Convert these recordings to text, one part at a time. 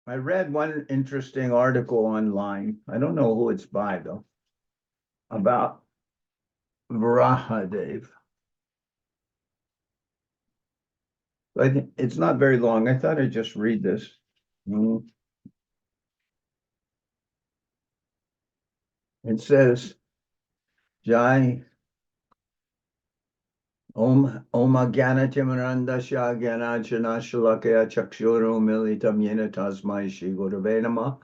I read one interesting article online. I don't know who it's by though, about Varahadev. I think it's not very long. I thought I'd just read this. It says, Jai Om Gyanatimrandasya Gyanachanashalakaya Chakshuru Militam Yena Tasmai Shri Gurave Namah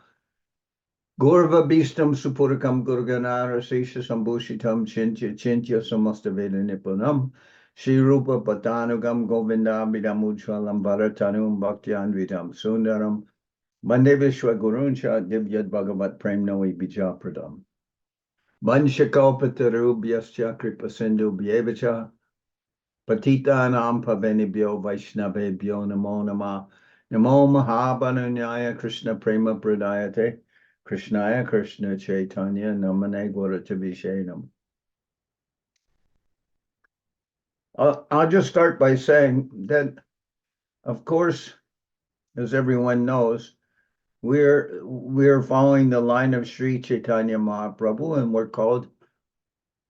Gurva Bistam Supurikam Gurganara Sesha Sambhushitam Chintya Samasthaveda Nipunam Shri Rupa Patanugam Govinda Bidamujwalam Bharatanum Bhaktyan Vidam Sundaram Bande Vishwa Guruncha Divyad Bhagavat Prem Noi Bijapradam Vanshakopatarubyascha Kripa Sindhu Bhyevacha Patitanam Pavenibhyo Vaishnavebhyo Namo Namah Namo Mahabhanunyaya Krishna Prema Pradayate Krishnaya Krishna Chaitanya Namane Gauratavishenam. I'll just start by saying that, of course, as everyone knows, we're following the line of Sri Chaitanya Mahaprabhu, and we're called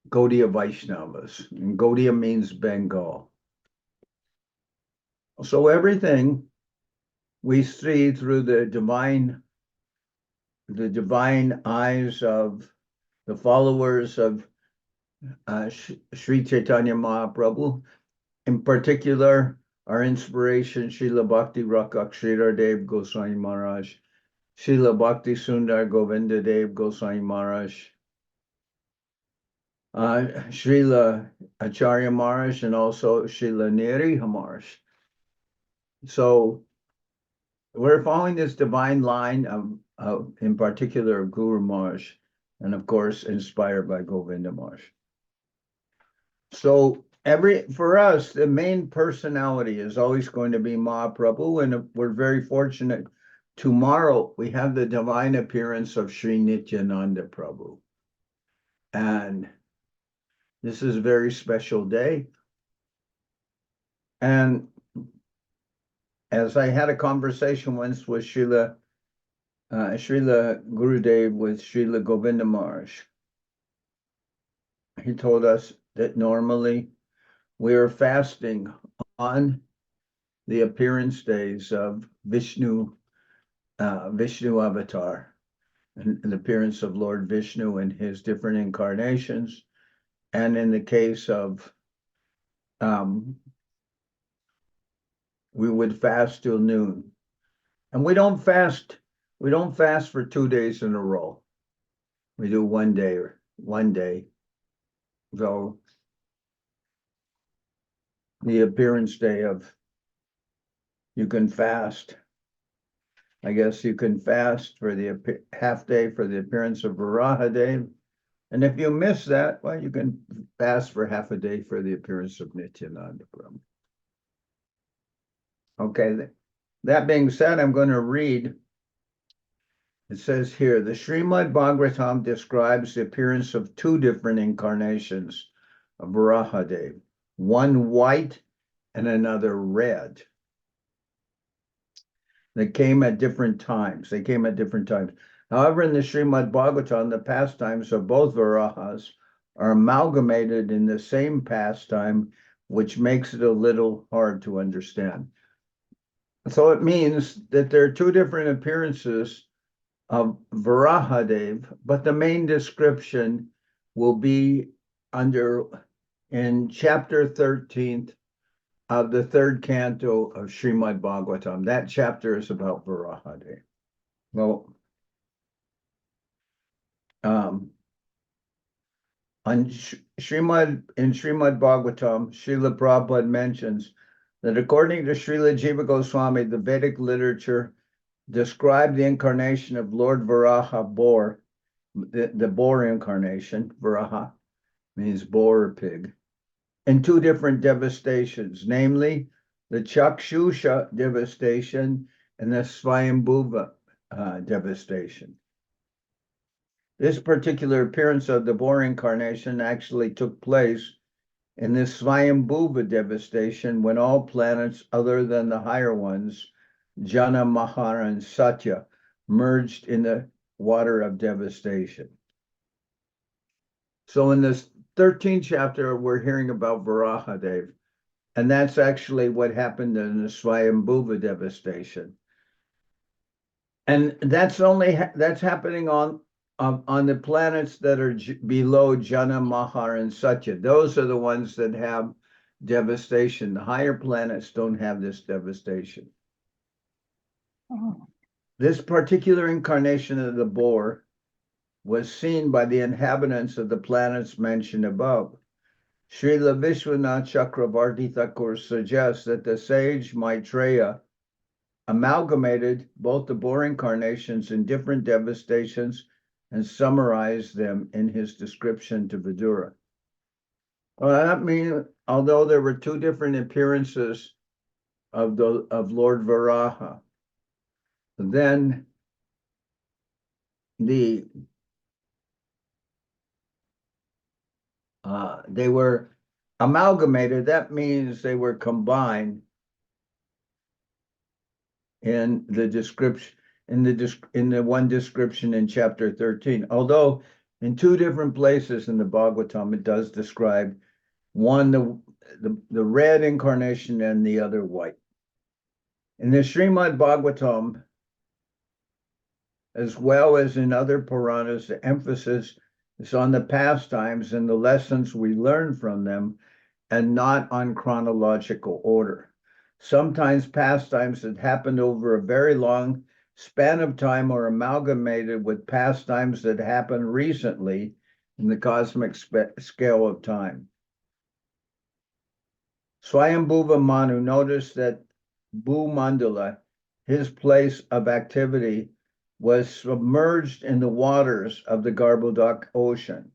Gaudiya Vaishnavas. And Gaudiya means Bengal. So everything we see through the divine eyes of the followers of Sri Chaitanya Mahaprabhu, in particular, our inspiration, Srila Bhakti Rakak Sridhar Goswami Maharaj, Srila Bhakti Sundar Govinda Dev Goswami Maharaj, Srila Acharya Maharaj, and also Srila Neri Maharaj. So we're following this divine line of in particular, of Guru Maharaj, and of course, inspired by Govinda Maharaj. So for us, the main personality is always going to be Mahaprabhu, and we're very fortunate. Tomorrow, we have the divine appearance of Sri Nityananda Prabhu. And this is a very special day. And as I had a conversation once with Srila Gurudev with Srila Govinda Maharaj, he told us that normally we are fasting on the appearance days of Vishnu Avatar, and the appearance of Lord Vishnu in his different incarnations. And in the case of, we would fast till noon. And we don't fast for 2 days in a row. We do one day. So the appearance day of, you can fast. I guess you can fast for the half day for the appearance of Varahadev. And if you miss that, well, you can fast for half a day for the appearance of Nityananda Prabhu. Okay, that being said, I'm going to read. It says here, the Srimad Bhagavatam describes the appearance of 2 different incarnations of Varahadev, one white and another red. They came at different times. However, in the Srimad Bhagavatam, the pastimes of both Varahas are amalgamated in the same pastime, which makes it a little hard to understand. So it means that there are 2 different appearances of Varahadev, but the main description will be in chapter 13th of the 3rd canto of Srimad Bhagavatam. That chapter is about Varahadev. Well, in Srimad Bhagavatam, Srila Prabhupada mentions that according to Srila Jiva Goswami, the Vedic literature described the incarnation of Lord Varaha boar, the boar incarnation. Varaha means boar or pig, in 2 different devastations, namely the Chakshusha devastation and the Swayambhuva devastation. This particular appearance of the boar incarnation actually took place in this Swayambhuva devastation when all planets other than the higher ones Jana, Mahara, and Satya merged in the water of devastation. So in this 13th chapter, we're hearing about Varahadev, and that's actually what happened in the Swayambhuva devastation. And that's happening on the planets that are below Jana, Mahar, and Satya. Those are the ones that have devastation. The higher planets don't have this devastation. Oh. This particular incarnation of the boar was seen by the inhabitants of the planets mentioned above. Srila Vishwanath Chakravarti Thakur suggests that the sage Maitreya amalgamated both the boar incarnations in different devastations and summarized them in his description to Vidura. Well, that means, although there were two different appearances of Lord Varaha, then they were amalgamated. That means they were combined in the description, in the one description in chapter 13. Although in two different places in the Bhagavatam, it does describe one the red incarnation and the other white. In the Srimad Bhagavatam, as well as in other Puranas, the emphasis is on the pastimes and the lessons we learn from them, and not on chronological order. Sometimes pastimes that happened over a very long span of time are amalgamated with pastimes that happened recently in the cosmic scale of time. Swayambhuva Manu noticed that Bhumandala, his place of activity, was submerged in the waters of the Garbhodak ocean.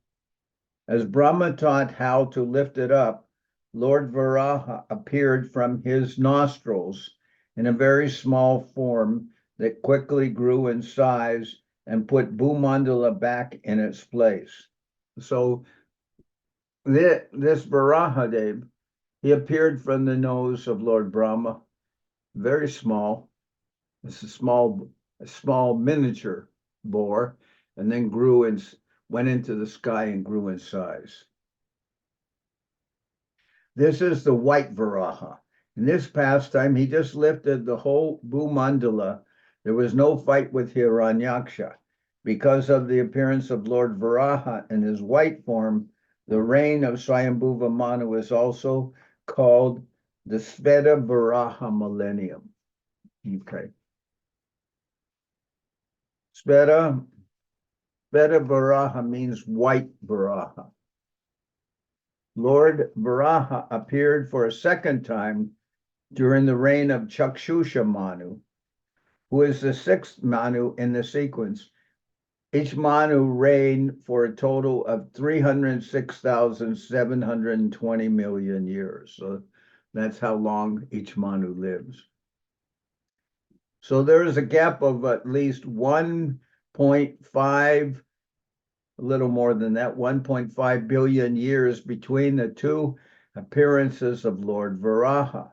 As Brahma taught how to lift it up, Lord Varaha appeared from his nostrils in a very small form that quickly grew in size and put Bhumandala back in its place. So this Varahadev, he appeared from the nose of Lord Brahma, very small. It's a small miniature boar, and then went into the sky and grew in size. This is the white Varaha. In this pastime, he just lifted the whole Bhumandala. There was no fight with Hiranyaksha. Because of the appearance of Lord Varaha in his white form, the reign of Swayambhuva Manu is also called the Sveta Varaha millennium. Okay. Sveta Varaha means white Varaha. Lord Varaha appeared for a second time during the reign of Chakshusha Manu, who is the sixth Manu in the sequence. Each Manu reigned for a total of 306,720 million years. So that's how long each Manu lives. So there is a gap of at least 1.5, a little more than that, 1.5 billion years between the two appearances of Lord Varaha.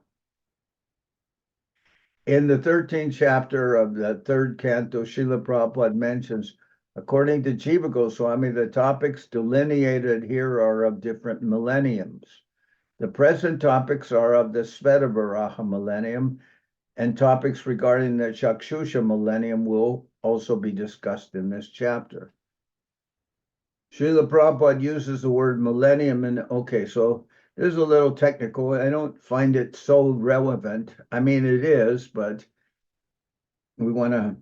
In the 13th chapter of the third canto, Srila Prabhupada mentions, according to Jiva Goswami, the topics delineated here are of different millenniums. The present topics are of the Sveta Varaha millennium, and topics regarding the Chakshusha millennium will also be discussed in this chapter. Srila Prabhupada uses the word millennium, and okay, so this is a little technical. I don't find it so relevant. I mean, it is, but we want to.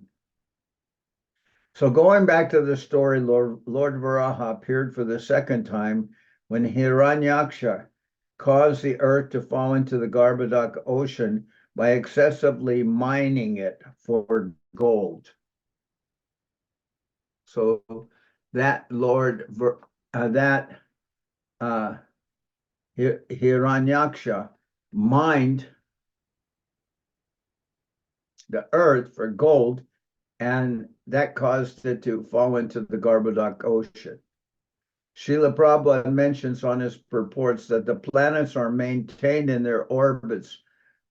So going back to the story, Lord Varaha appeared for the second time when Hiranyaksha caused the earth to fall into the Garbhodak ocean by excessively mining it for gold. So that Hiranyaksha mined the earth for gold, and that caused it to fall into the Garbhodak ocean. Srila Prabhupada mentions on his purports that the planets are maintained in their orbits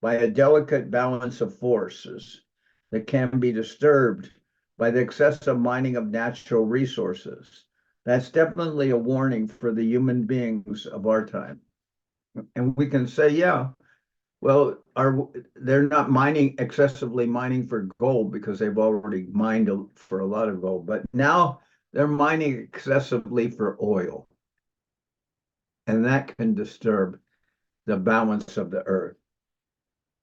by a delicate balance of forces. that can be disturbed by the excessive mining of natural resources. That's definitely a warning for the human beings of our time. And we can say, yeah, well, they're not excessively mining for gold because they've already mined for a lot of gold, but now they're mining excessively for oil. And that can disturb the balance of the earth.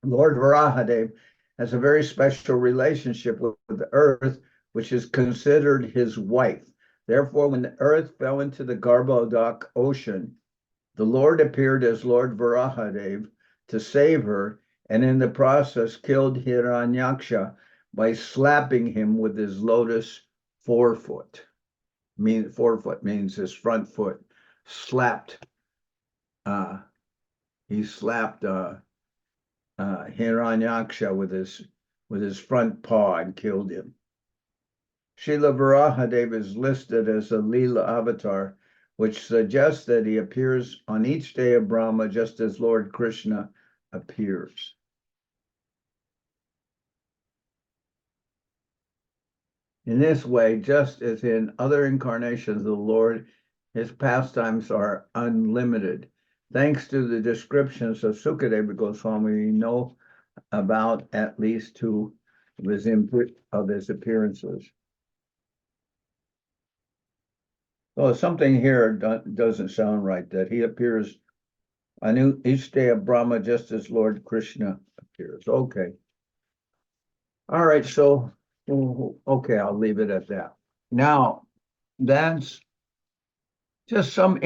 Lord Varahadev has a very special relationship with the earth, which is considered his wife. Therefore, when the earth fell into the Garbhodak ocean, the Lord appeared as Lord Varahadev to save her, and in the process killed Hiranyaksha by slapping him with his lotus forefoot. Forefoot means his front foot. He slapped Hiranyaksha with his front paw and killed him. Srila Varahadev is listed as a Leela avatar, which suggests that he appears on each day of Brahma just as Lord Krishna appears. In this way, just as in other incarnations of the Lord, his pastimes are unlimited. Thanks to the descriptions of Sukadeva Goswami, we know about at least two of his appearances. So something here doesn't sound right, that he appears on each day of Brahma just as Lord Krishna appears. Okay. All right, so, okay, I'll leave it at that. Now, that's just some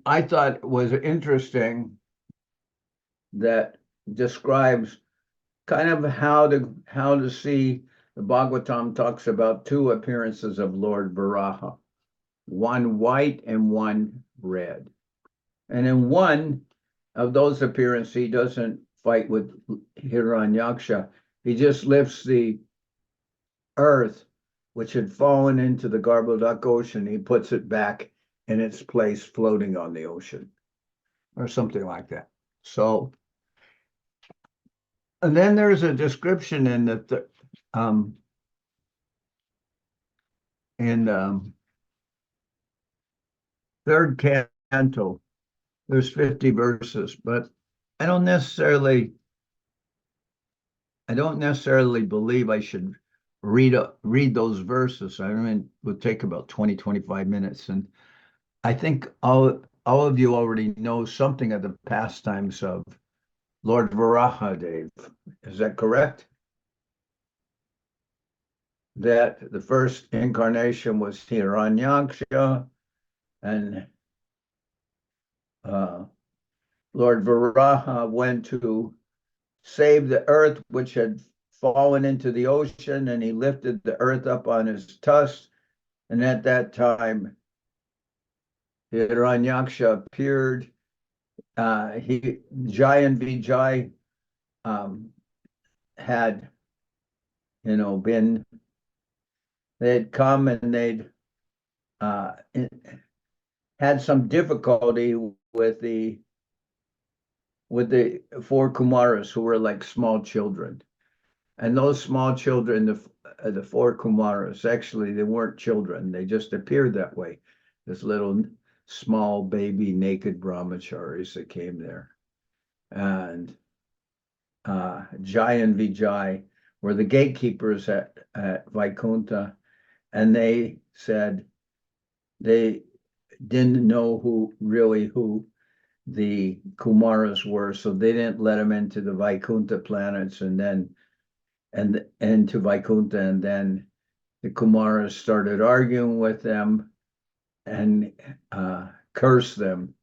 I thought it was interesting that describes kind of how to see the Bhagavatam talks about two appearances of Lord Varaha, one white and one red. And in one of those appearances, he doesn't fight with Hiranyaksha. He just lifts the earth, which had fallen into the Garbhodak ocean. He puts it back in its place, floating on the ocean, or something like that. So, and then there's a description in the third canto. There's 50 verses, but I don't necessarily believe I should read those verses. I mean, it would take about 20-25 minutes, and I think all of you already know something of the pastimes of Lord Varahadev. Is that correct? That the first incarnation was Hiranyaksha, and Lord Varaha went to save the earth, which had fallen into the ocean, and he lifted the earth up on his tusks. And at that time, Hiranyaksha appeared. Jai and Vijay had, they had come and they'd had some difficulty with the four Kumaras who were like small children. And those small children, the four Kumaras, actually, they weren't children. They just appeared that way. This little small baby naked brahmacharis that came there. And Jai and Vijay were the gatekeepers at Vaikuntha. And they said they didn't know who the Kumaras were, so they didn't let them into the Vaikuntha planets, and to Vaikuntha, and then the Kumaras started arguing with them and cursed them,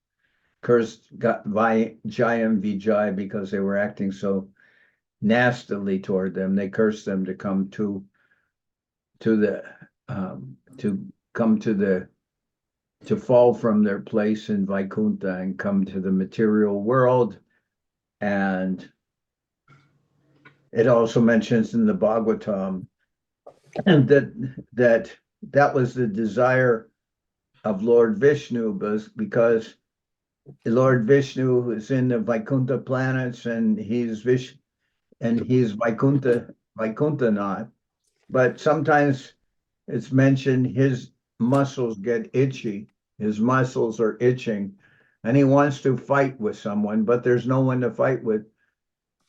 cursed Jai and Vijay because they were acting so nastily toward them. They cursed them to come to fall from their place in Vaikuntha and come to the material world. And it also mentions in the Bhagavatam that was the desire of Lord Vishnu, because Lord Vishnu is in the Vaikuntha planets, and he's Vaikuntha Vaikuntha Nath, but sometimes it's mentioned his muscles get itchy. His muscles are itching, and he wants to fight with someone, but there's no one to fight with.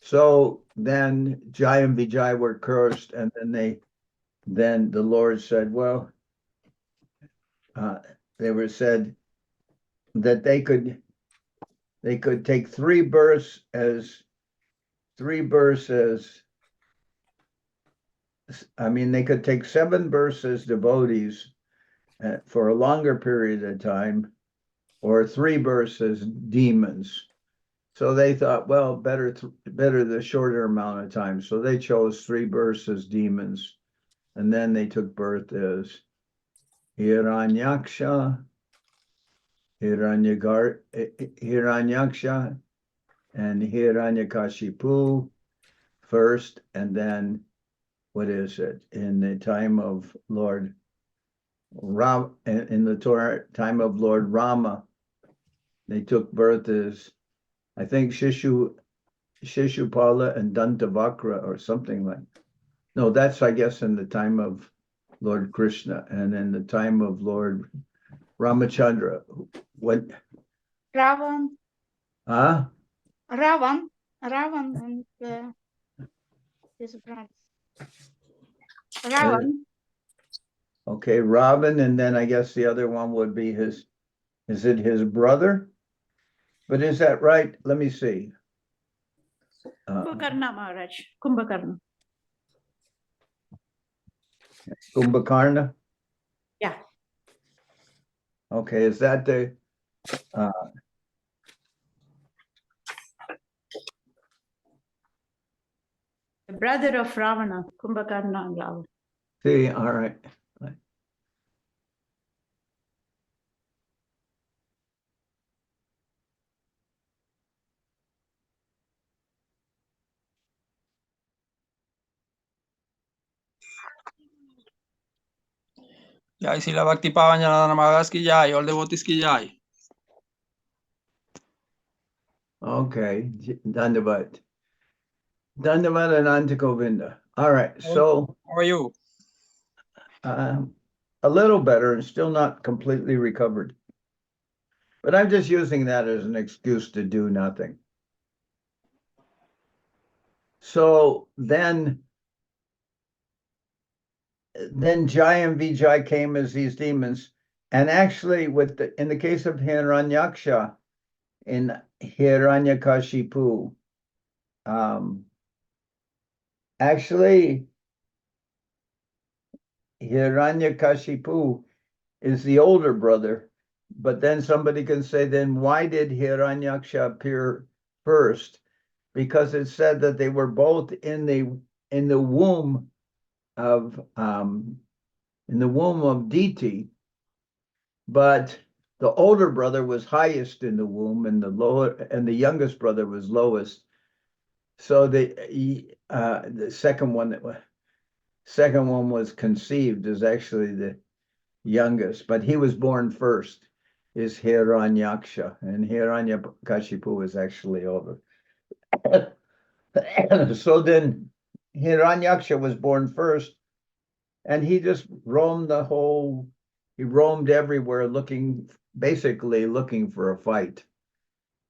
So then Jai and Vijay were cursed, and then the Lord said, well, they were said that they could take three births as I mean, they could take 7 births as devotees for a longer period of time, or 3 births as demons. So they thought, well, better the shorter amount of time. So they chose 3 births as demons, and then they took birth as Hiranyaksha, Hiranyaksha, and Hiranyakashipu first, and then what is it? In the time of Lord Ram, in the Torah time of Lord Rama, they took birth as, I think, Shishupala and Dantavakra or something like. No, that's, I guess, in the time of Lord Krishna, and in the time of Lord Ramachandra. What? Ravan, Huh? Ravan and his brothers. Ravan. Okay, Ravan, and then I guess the other one would be is it his brother? But is that right? Let me see. Kumbhakarna, Maharaj. Kumbhakarna. Kumbhakarna? Yeah. Okay, is that the brother of Ravana, Kumbhakarna and Ravana. see, all right. Jai Srila Bhakti Pavan Janardan Maharaj ki jai, all devotees ki jai. Okay, Dandavad. Dandavad Ananta Govinda. All right, so How are you? a little better and still not completely recovered. But I'm just using that as an excuse to do nothing. So then Jai and Vijay came as these demons. And actually, in the case of Hiranyaksha, in Hiranyakashipu, actually, Hiranyakashipu is the older brother, but then somebody can say, then why did Hiranyaksha appear first? Because it said that they were both in the womb of Diti, but the older brother was highest in the womb, and the youngest brother was lowest. So the second one was conceived as actually the youngest, but he was born first, is Hiranyaksha, and Hiranyakashipu is actually over. So then Hiranyaksha was born first, and he just roamed everywhere basically looking for a fight.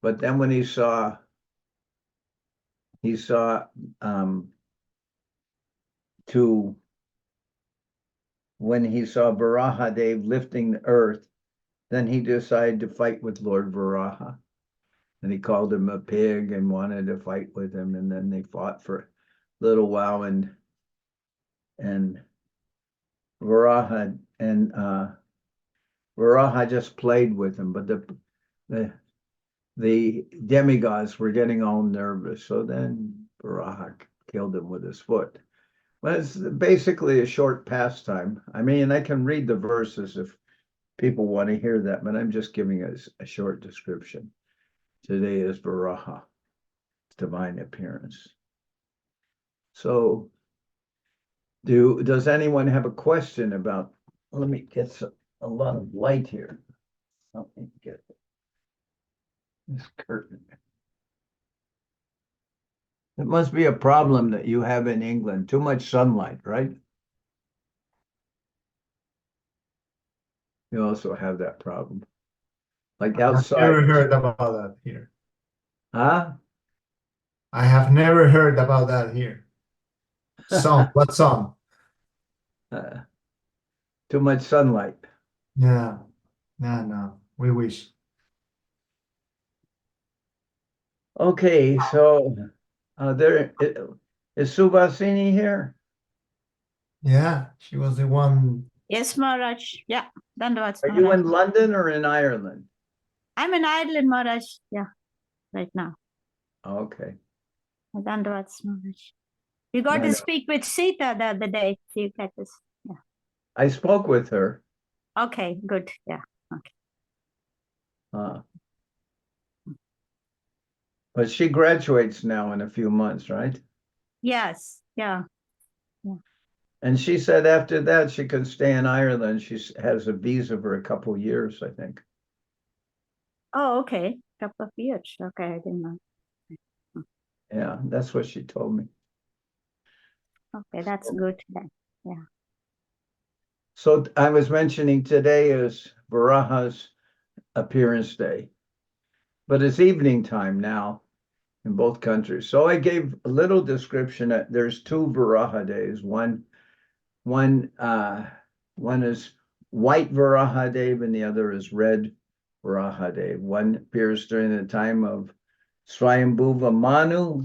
But then when he saw Varahadev lifting the earth, then he decided to fight with Lord Varaha. And he called him a pig and wanted to fight with him. And then they fought for a little while, and Varaha just played with him. But the demigods were getting all nervous. So then Varaha killed him with his foot. But it's basically a short pastime. I mean, I can read the verses if people want to hear that, but I'm just giving us a short description. Today is Varaha, divine appearance. So, does anyone have a question about? Let me get a lot of light here. Let me get. this curtain. It must be a problem that you have in England, too much sunlight, right? You also have that problem. Like I've outside. never heard about that here. Huh? I have never heard about that here. Sun, what sun? Too much sunlight. Yeah, no, we wish. Okay, so is Subhasini here? Yeah, she was the one. Yes, Maharaj. Yeah, Dandavats, Are you Maharaj. in London or in Ireland? I'm in Ireland, Maharaj. Yeah, right now. Okay. Dandavats, Maharaj. You got I to know. speak with Sita the other day. So you got this. Yeah. I spoke with her. Okay, good. Yeah. Okay. But she graduates now in a few months, right? Yes. Yeah. And she said after that she can stay in Ireland. She has a visa for a couple of years, I think. Oh, okay. Couple of years. Okay, I didn't know. Yeah, that's what she told me. Okay, that's good then. Yeah. So I was mentioning today is Varaha's appearance day, but it's evening time now in both countries. So I gave a little description. There's two Varaha days. One is white Varahadev and the other is red Varahadev. One appears during the time of Swayambhuva Manu,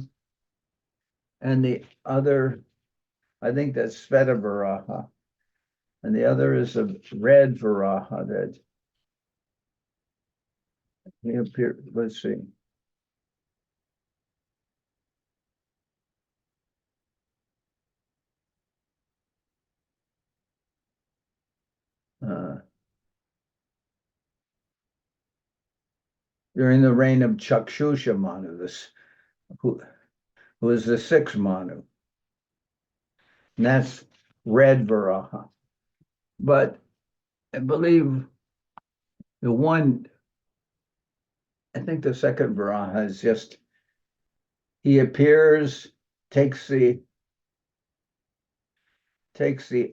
and the other, I think that's Sveta Varaha, and the other is a red Varaha that he appeared. Let's see. During the reign of Chakshusha Manu, who is the sixth Manu. And that's red Varaha. But I believe I think the second Varaha is just, he appears, takes the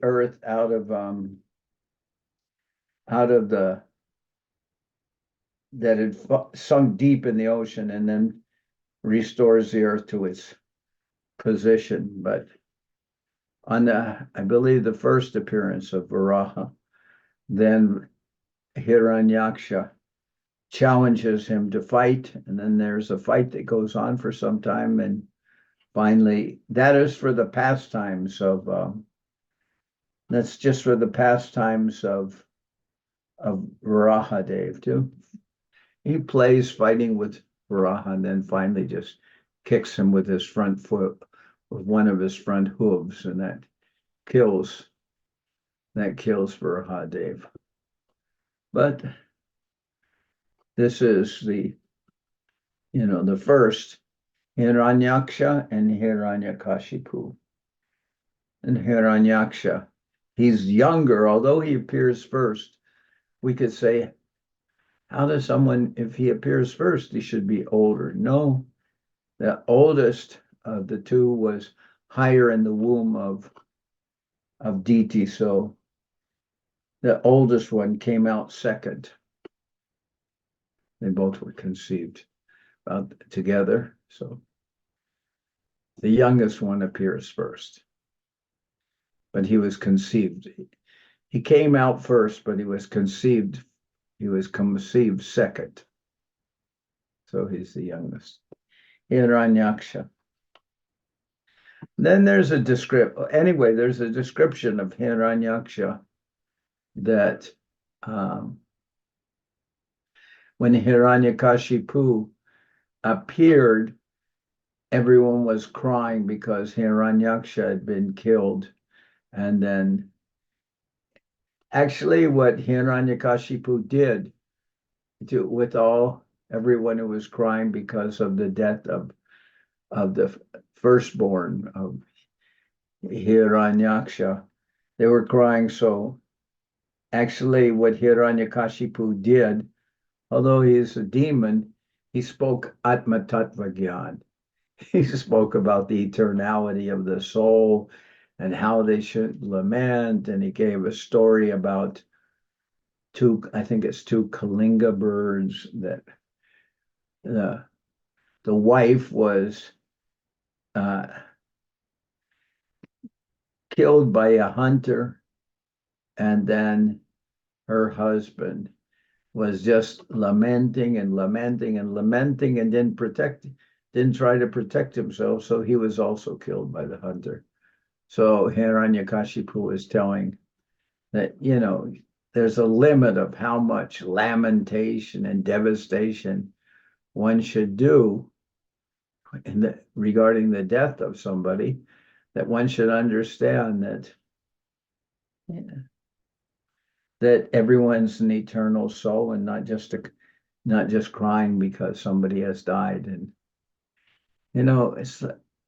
earth out of that had sunk deep in the ocean and then restores the earth to its position. But I believe the first appearance of Varaha, then Hiranyaksha challenges him to fight, and then there's a fight that goes on for some time, and finally, that is for the pastimes of that's just for the pastimes of Varahadev too. He plays fighting with Varaha and then finally just kicks him with his front foot, with one of his front hooves, and that kills Varahadev. But this is the first Hiranyaksha and Hiranyakashipu. And Hiranyaksha, he's younger, although he appears first. We could say, how does someone, if he appears first, he should be older? No, the oldest of the two was higher in the womb of Diti, so the oldest one came out second. They both were conceived together, so the youngest one appears first. But he was conceived. He came out first, but he was conceived second. So he's the youngest. Hiranyaksha. Then there's a description of Hiranyaksha that when Hiranyakashipu appeared, everyone was crying because Hiranyaksha had been killed. And then actually what Hiranyakashipu did with everyone who was crying because of the death of the firstborn of Hiranyaksha, they were crying. So actually what Hiranyakashipu did, although he is a demon, he spoke Atma Tattva Gyan. he spoke about the eternality of the soul and how they should lament. And he gave a story about I think it's two Kalinga birds that the wife was killed by a hunter, and then her husband was just lamenting and lamenting and lamenting and didn't try to protect himself, so he was also killed by the hunter. So Hiranyakashipu is telling that, there's a limit of how much lamentation and devastation one should do regarding the death of somebody, that one should understand that everyone's an eternal soul and not just crying because somebody has died. And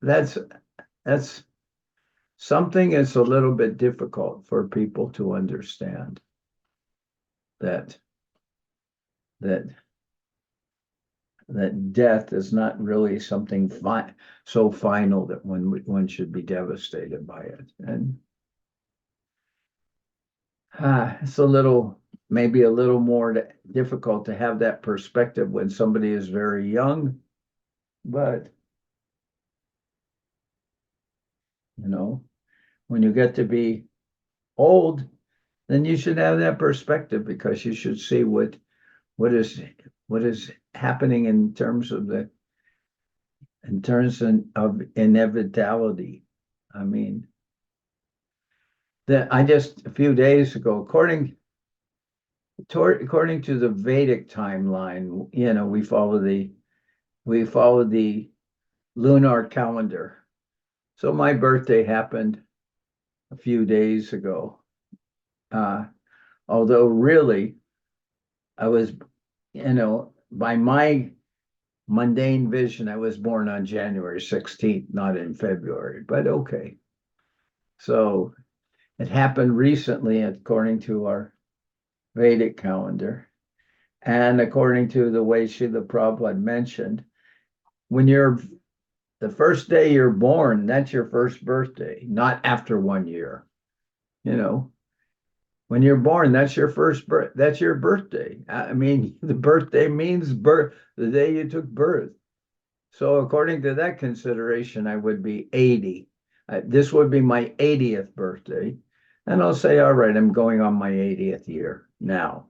that's something is a little bit difficult for people to understand, that death is not really something so final that one should be devastated by it. And it's maybe a little more difficult to have that perspective when somebody is very young, but when you get to be old, then you should have that perspective, because you should see what is happening in terms of inevitability. I mean, that I just a few days ago, according to the Vedic timeline, we follow the lunar calendar. So my birthday happened a few days ago. Although really, I was, by my mundane vision, I was born on January 16th, not in February, but okay. So it happened recently according to our Vedic calendar. And according to the way Srila Prabhupada mentioned, when the first day you're born, that's your first birthday, not after 1 year. When you're born, that's your that's your birthday. I mean, the birthday means birth, the day you took birth. So according to that consideration, I would be 80. This would be my 80th birthday. And I'll say, all right, I'm going on my 80th year now.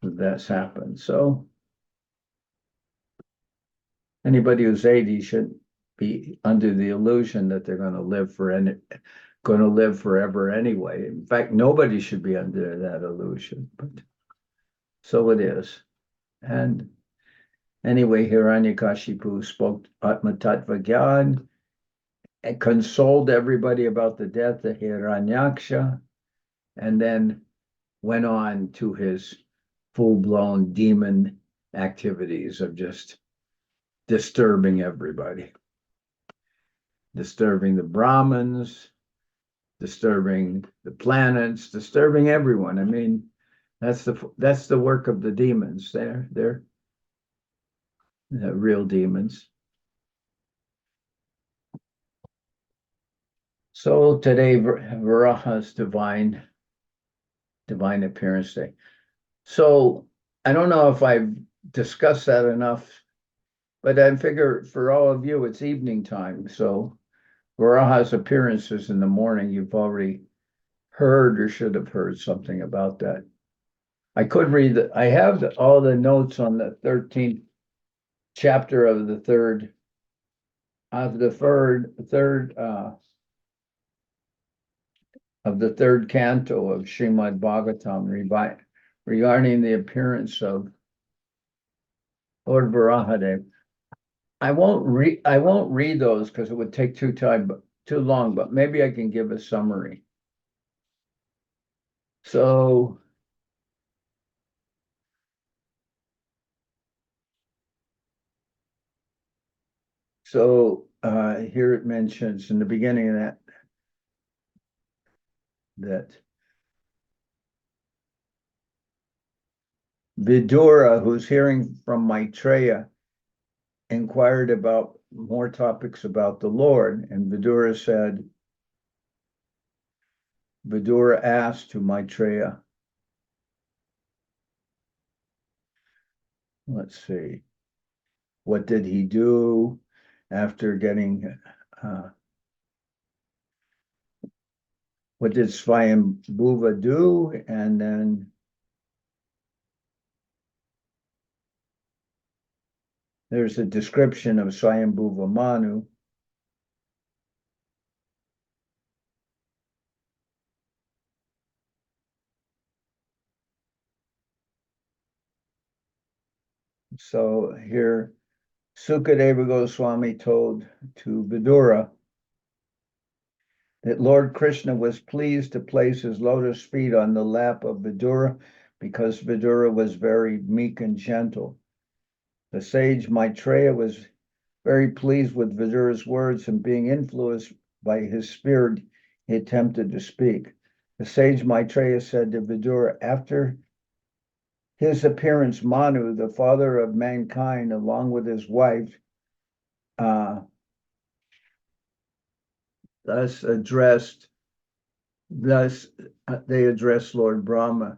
That's happened. So anybody who's 80 shouldn't be under the illusion that they're going to live forever anyway. In fact, nobody should be under that illusion, but so it is. And anyway, Hiranyakashipu spoke Atma Tattva Gyan and consoled everybody about the death of Hiranyaksha, and then went on to his full-blown demon activities of just disturbing everybody, disturbing the Brahmins, disturbing the planets, disturbing everyone. I mean, that's the work of the demons. They're real demons. So today, Varaha's divine appearance day. So I don't know if I've discussed that enough, but I figure for all of you, it's evening time. So Varaha's appearances in the morning, you've already heard or should have heard something about that. I could read that. I have all the notes on the 13th chapter of the third canto of Srimad Bhagavatam regarding the appearance of Lord Varahadev. I won't read those because it would take too long, but maybe I can give a summary. So here it mentions in the beginning of that Vidura, who's hearing from Maitreya, inquired about more topics about the Lord, and Vidura asked to Maitreya, let's see, what did he do after getting, what did Swayambhuva do? And then there's a description of Swayambhuva Manu. So here, Sukadeva Goswami told to Vidura that Lord Krishna was pleased to place his lotus feet on the lap of Vidura because Vidura was very meek and gentle. The sage Maitreya was very pleased with Vidura's words, and being influenced by his spirit, he attempted to speak. The sage Maitreya said to Vidura, after his appearance, Manu, the father of mankind, along with his wife, they addressed Lord Brahma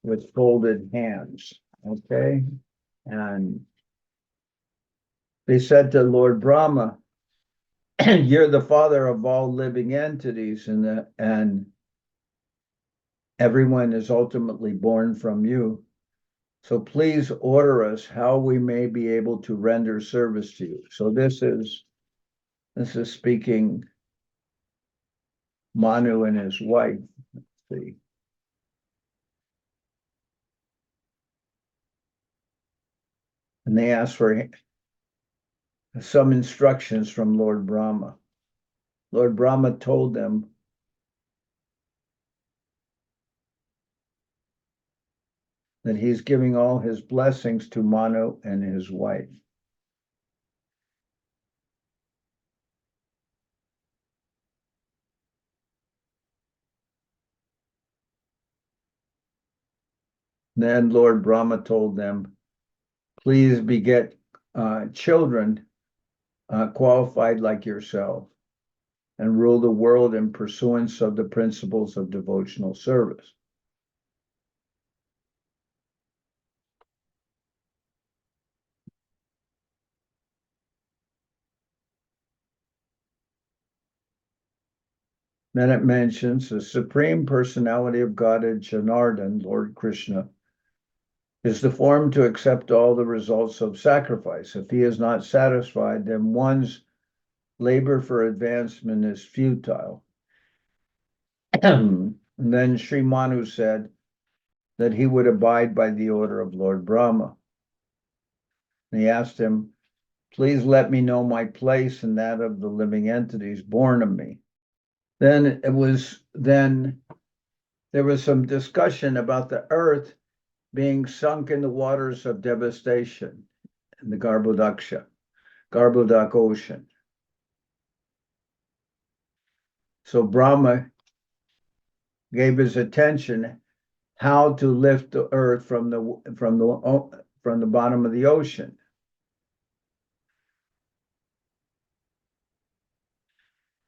with folded hands. Okay, and they said to Lord Brahma, "You're the father of all living entities, and everyone is ultimately born from you. So please order us how we may be able to render service to you." So this is speaking Manu and his wife. Let's see. And they asked for some instructions from Lord Brahma. Lord Brahma told them that he's giving all his blessings to Manu and his wife. Then Lord Brahma told them, please beget children qualified like yourself and rule the world in pursuance of the principles of devotional service. Then it mentions the Supreme Personality of Godhead, Janardan, Lord Krishna, is the form to accept all the results of sacrifice. If he is not satisfied, then one's labor for advancement is futile. And then Sri Manu said that he would abide by the order of Lord Brahma. And he asked him, please let me know my place and that of the living entities born of me. Then there was some discussion about the earth being sunk in the waters of devastation in the Garbhodak ocean. So Brahma gave his attention how to lift the earth from the bottom of the ocean.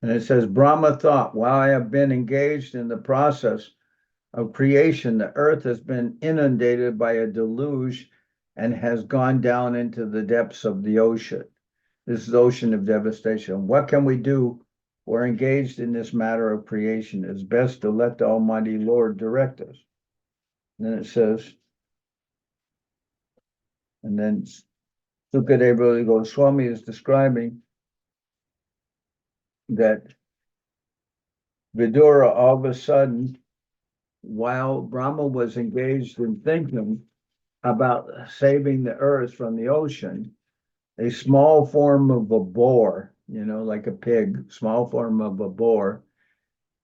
And it says, Brahma thought, while I have been engaged in the process of creation, the earth has been inundated by a deluge and has gone down into the depths of the ocean. This is the ocean of devastation. What can we do? We're engaged in this matter of creation. It's best to let the Almighty Lord direct us. And then it says, and then Sukadeva Goswami is describing that Vidura, all of a sudden, while Brahma was engaged in thinking about saving the earth from the ocean, a small form of a boar, like a pig, small form of a boar,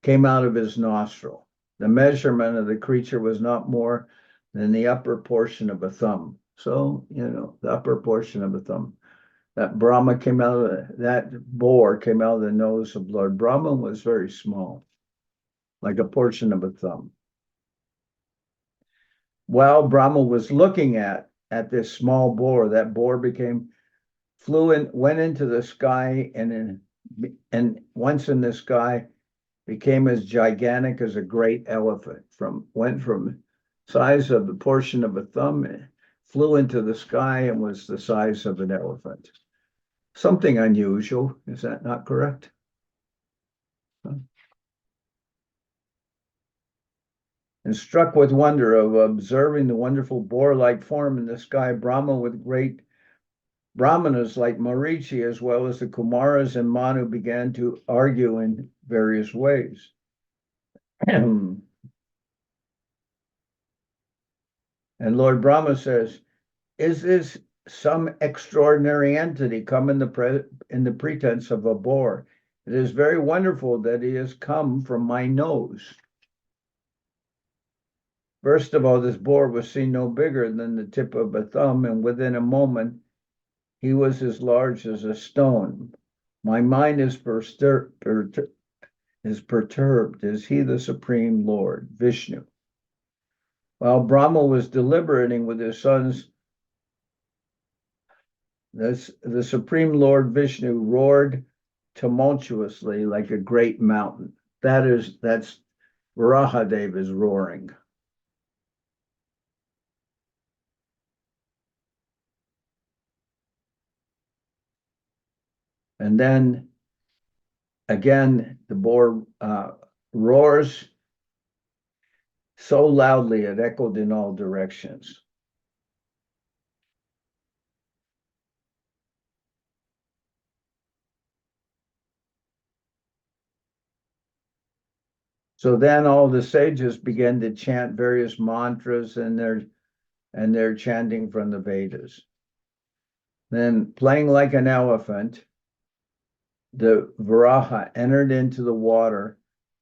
came out of his nostril. The measurement of the creature was not more than the upper portion of a thumb. So, the upper portion of a thumb. That Brahma came out of that boar came out of the nose of Lord Brahma, was very small, like a portion of a thumb. While Brahma was looking at this small boar, that boar became went into the sky, and once in the sky became as gigantic as a great elephant. Went from size of the portion of a thumb, flew into the sky, and was the size of an elephant. Something unusual, is that not correct? And struck with wonder of observing the wonderful boar-like form in the sky, Brahma with great Brahmanas like Marichi, as well as the Kumaras and Manu, began to argue in various ways. And Lord Brahma says, is this some extraordinary entity come in the pretense of a boar? It is very wonderful that he has come from my nose. First of all, this boar was seen no bigger than the tip of a thumb, and within a moment, he was as large as a stone. My mind is perturbed. Is he the Supreme Lord, Vishnu? While Brahma was deliberating with his sons, the Supreme Lord Vishnu roared tumultuously like a great mountain. That's Varahadev is roaring. And then again, the boar roars so loudly it echoed in all directions. So then all the sages began to chant various mantras, and they're chanting from the Vedas. Then, playing like an elephant, the Varaha entered into the water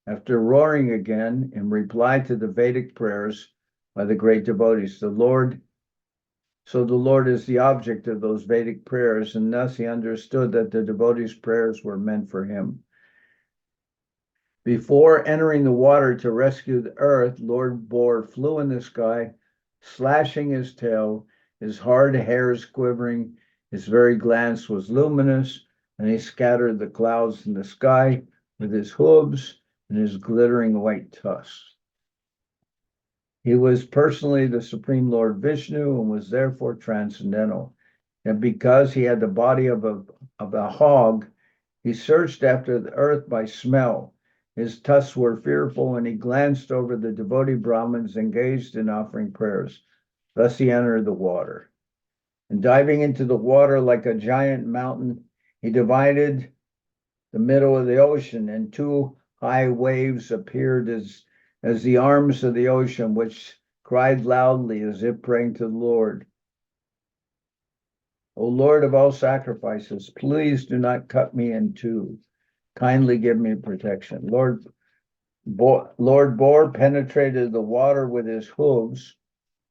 after roaring again in reply to the Vedic prayers by the great devotees. So the Lord is the object of those Vedic prayers, and thus he understood that the devotees' prayers were meant for him. Before entering the water to rescue the earth, Lord Boar flew in the sky, slashing his tail, his hard hairs quivering, his very glance was luminous, and he scattered the clouds in the sky with his hooves and his glittering white tusks. He was personally the Supreme Lord Vishnu and was therefore transcendental. And because he had the body of a hog, he searched after the earth by smell. His tusks were fearful, and he glanced over the devotee Brahmins engaged in offering prayers. Thus he entered the water. And diving into the water like a giant mountain, he divided the middle of the ocean, and two high waves appeared as the arms of the ocean, which cried loudly as if praying to the Lord. O Lord of all sacrifices, please do not cut me in two. Kindly give me protection. Lord Boar penetrated the water with his hooves,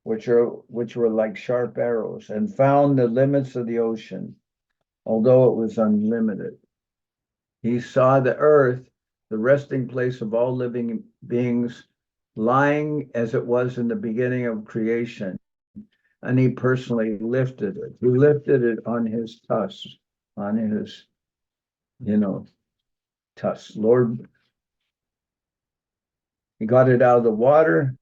which were like sharp arrows, and found the limits of the ocean, although it was unlimited. He saw the earth, the resting place of all living beings, lying as it was in the beginning of creation, and he personally lifted it. He lifted it on his tusks, on his, tusks. Lord, he got it out of the water.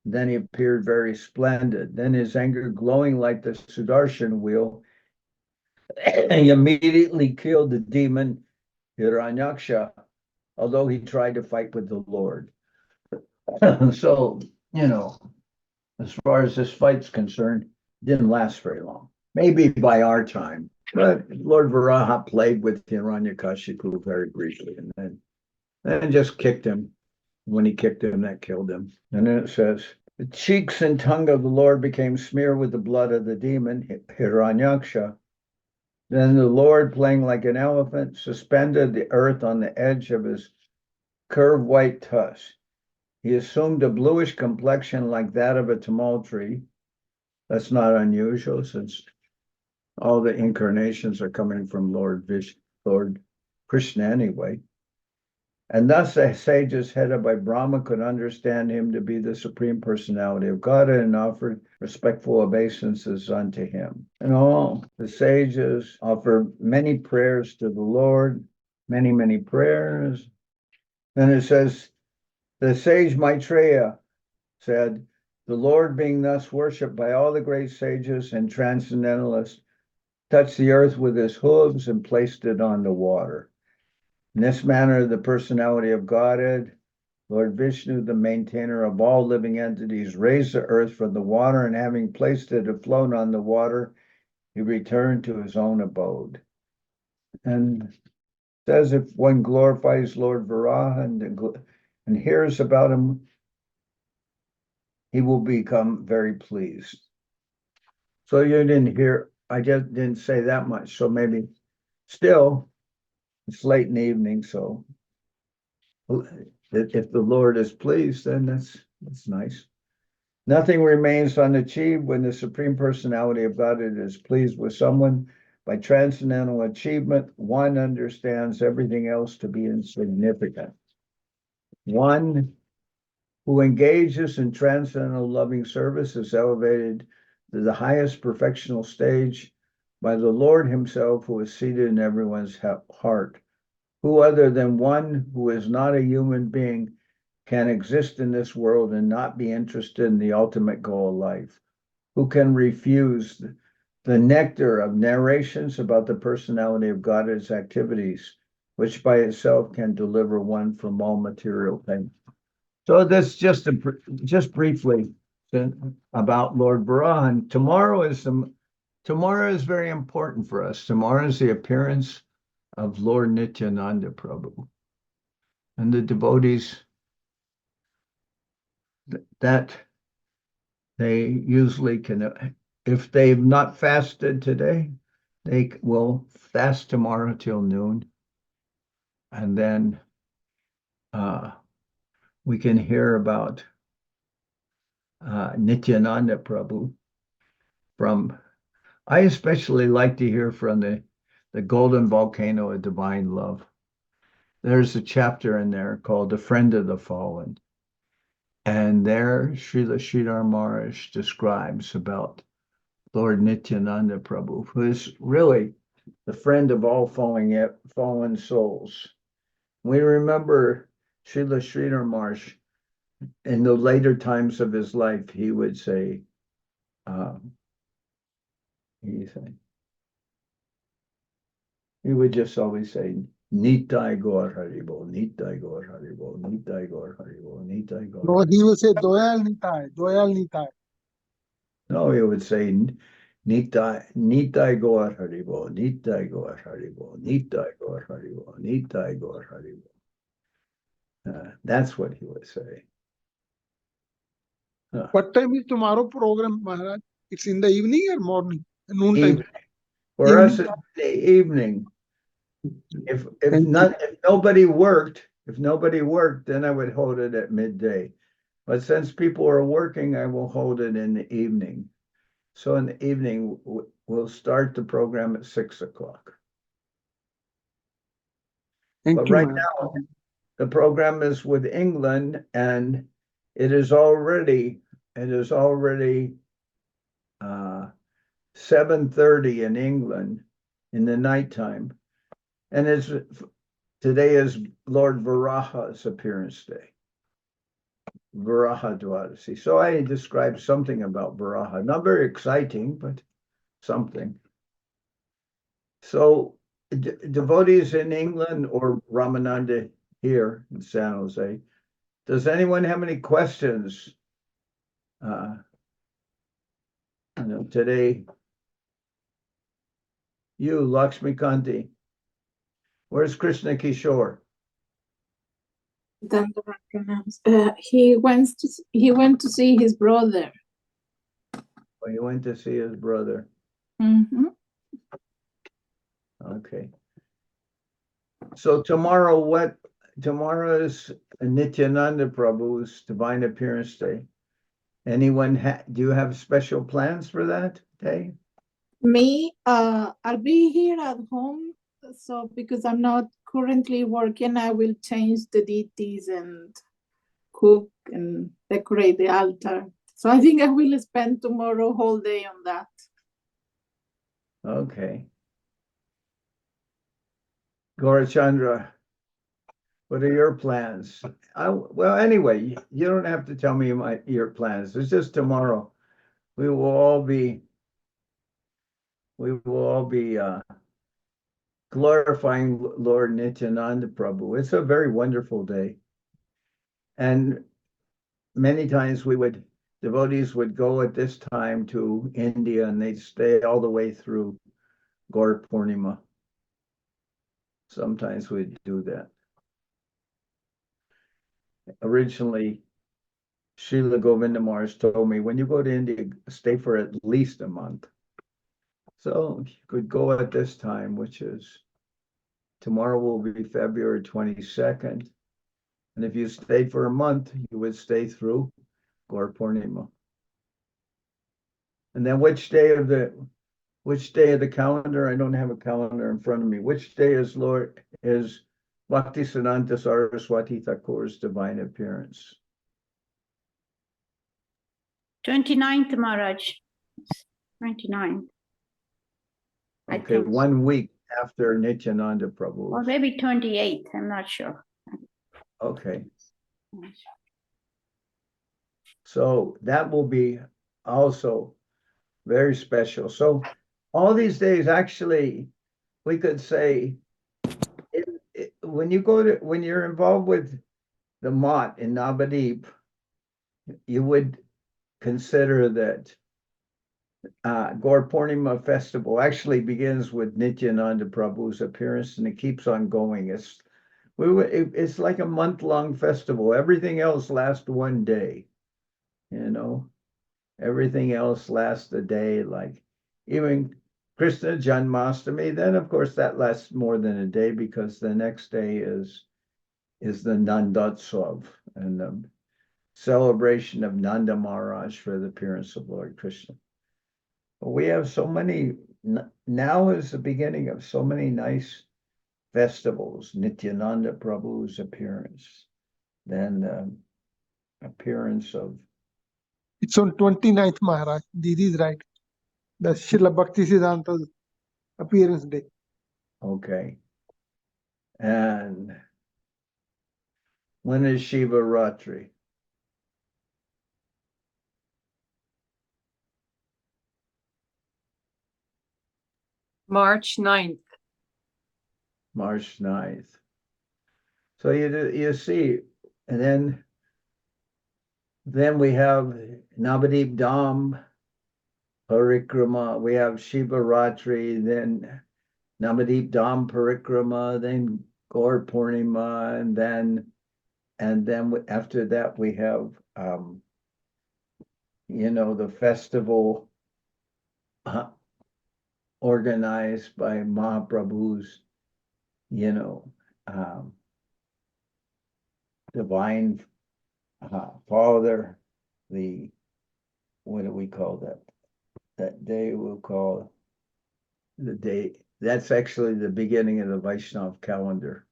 Then he appeared very splendid. Then his anger glowing like the Sudarshan wheel, he immediately killed the demon Hiranyaksha, although he tried to fight with the Lord. So, as far as this fight's concerned, didn't last very long. Maybe by our time. But Lord Varaha played with Hiranyakashipu very briefly, and then just kicked him. When he kicked him, that killed him. And then it says, the cheeks and tongue of the Lord became smeared with the blood of the demon Hiranyaksha. Then the Lord, playing like an elephant, suspended the earth on the edge of his curved white tusk. He assumed a bluish complexion like that of a tamal tree. That's not unusual, since all the incarnations are coming from Lord Krishna anyway. And thus the sages headed by Brahma could understand him to be the Supreme Personality of God and offered respectful obeisances unto him. And all the sages offer many prayers to the Lord, many, many prayers. Then it says, the sage Maitreya said, the Lord being thus worshipped by all the great sages and transcendentalists, touched the earth with his hooves and placed it on the water. In this manner, the personality of Godhead, Lord Vishnu, the maintainer of all living entities, raised the earth from the water, and having placed it afloat on the water, he returned to his own abode. And says if one glorifies Lord Varaha and hears about him, he will become very pleased. So you didn't hear, I just didn't say that much. So maybe still, it's late in the evening. So if the Lord is pleased, then that's nice. Nothing remains unachieved when the Supreme Personality of Godhead is pleased with someone. By transcendental achievement, one understands everything else to be insignificant. One who engages in transcendental loving service is elevated to the highest perfectional stage by the Lord himself, who is seated in everyone's heart. Who other than one who is not a human being can exist in this world and not be interested in the ultimate goal of life? Who can refuse the nectar of narrations about the personality of God's activities, which by itself can deliver one from all material things? So this just briefly about Lord Varaha. Tomorrow is very important for us. Tomorrow is the appearance of Lord Nityananda Prabhu, and the devotees that they usually can, if they've not fasted today, they will fast tomorrow till noon, and then we can hear about Nityananda Prabhu from. I especially like to hear from the golden volcano of divine love. There's a chapter in there called The Friend of the Fallen. And there, Srila Maharaj describes about Lord Nityananda Prabhu, who is really the friend of all fallen souls. We remember Srila Maharaj in the later times of his life, he would say, he would just always say, Nitai Gaur Haribo, Nitai Gaur Haribo, Nitai Gaur Haribo, Nitai Gaur. No, he will say Doyal Nitai, Doyal Nitai. No, he would say Nitai Gaur Haribo, Nitai Gaur Haribo, Nitai Gaur Haribo, Nitai Gaur Haribo. That's what he would say. What time is tomorrow program, Maharaj? It's in the evening or morning? Noon time? Evening. For us, it's the evening. If nobody worked, then I would hold it at midday. But since people are working, I will hold it in the evening. So in the evening, we'll start the program at 6 o'clock. But right now, the program is with England, and it is already 7:30 in England in the nighttime. And today is Lord Varaha's appearance day. Varaha Dwadasi. So I described something about Varaha. Not very exciting, but something. So devotees in England or Ramananda here in San Jose, does anyone have any questions today? You, Lakshmi Kanti. Where's Krishna Kishore? He went to see his brother. Oh, he went to see his brother. Mm-hmm. Okay. So tomorrow is Nityananda Prabhu's Divine Appearance Day. Anyone, do you have special plans for that day? Me, I'll be here at home so because I'm not currently working, I will change the deities and cook and decorate the altar. So I think I will spend tomorrow whole day on that. Okay. Gaurachandra, what are your plans? Well, anyway, you don't have to tell me your plans. It's just tomorrow. We will all be glorifying Lord Nityananda Prabhu. It's a very wonderful day. And many times devotees would go at this time to India and they'd stay all the way through Gaur Purnima. Sometimes we'd do that. Originally, Srila Govinda Maharaj told me, when you go to India, stay for at least a month. So you could go at this time, which is tomorrow will be February 22nd. And if you stayed for a month, you would stay through Gaur Purnima. And then which day of the calendar? I don't have a calendar in front of me. Which day is Bhakti Siddhanta Saraswati Thakur's divine appearance? 29th, Maharaj. 29th. I Okay, think. 1 week after Nityananda Prabhu. Or maybe 28th, I'm not sure. Okay, so that will be also very special. So all these days, actually, we could say, when you're involved with the Math in Navadip, you would consider that Gaur Purnima festival actually begins with Nityananda Prabhu's appearance, and it keeps on going. It's like a month-long festival. Everything else lasts one day, everything else lasts a day, like even Krishna Janmashtami. Then of course that lasts more than a day, because the next day is the Nandotsav and the celebration of Nanda Maharaj for the appearance of Lord Krishna. But we have so many, now is the beginning of so many nice festivals. Nityananda Prabhu's appearance, then appearance of. It's on 29th, Maharaj. Didi is right. The Srila Bhakti Siddhanta's appearance day. Okay. And when is Shiva Ratri? March 9th. March 9th. So you see, and then we have Navadip Dham Parikrama, we have Shiva Ratri, then Navadip Dham Parikrama, then Gaur Purnima, and then after that we have the festival organized by Mahaprabhu's divine father. What do we call that? That day we'll call the day. That's actually the beginning of the Vaishnav calendar,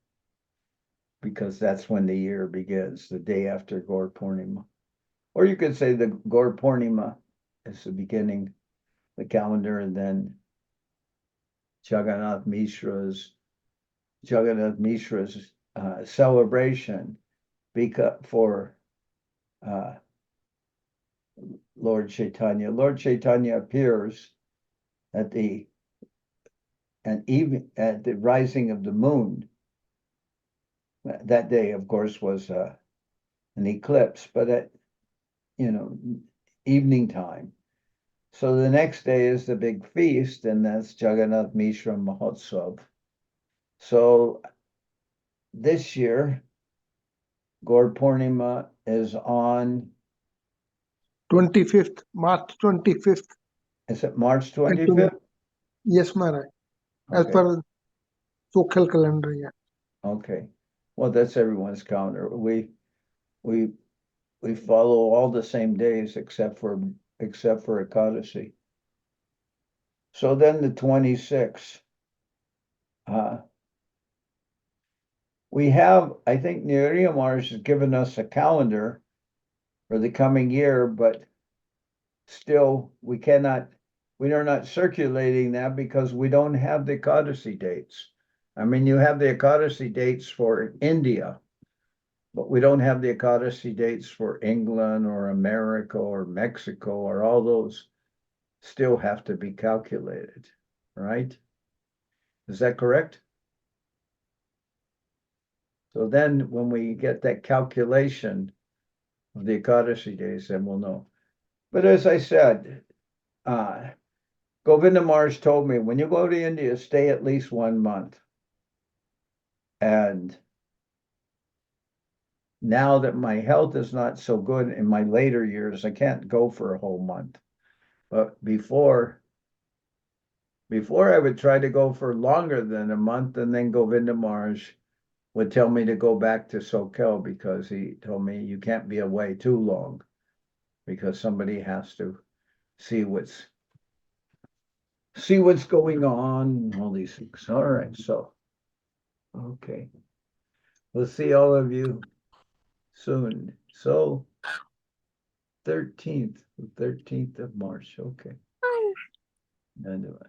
because that's when the year begins, the day after Gaur Purnima. Or you could say the Gaur Purnima is the beginning, the calendar, and then Jagannath Mishra's celebration for Lord Chaitanya. Lord Chaitanya appears at the rising of the moon. That day, of course, was an eclipse, but at evening time. So the next day is the big feast, and that's Jagannath Mishra Mahotsav. So this year, Gaur Purnima is on 25th, March 25th. Is it March 25th? Yes, Maharaj. As Okay. per local calendar, yeah. Okay. Well, that's everyone's calendar. We follow all the same days except for Ekadasi. So then the 26th, We have, I think Nirya Maharaj has given us a calendar for the coming year, but still we are not circulating that because we don't have the Ekadasi dates. I mean, you have the Ekadasi dates for India, but we don't have the Ekadasi dates for England or America or Mexico, or all those still have to be calculated, right? Is that correct? So then when we get that calculation of the Ekadasi days, then we'll know. But as I said, Govinda Maharaj told me, when you go to India, stay at least 1 month. And now that my health is not so good in my later years, I can't go for a whole month. But before I would try to go for longer than a month, and then Govinda Maharaj would tell me to go back to Sokel because he told me you can't be away too long because somebody has to see what's going on, all these things. All right, so okay. We'll see all of you soon. So 13th of March. Okay. Dandava.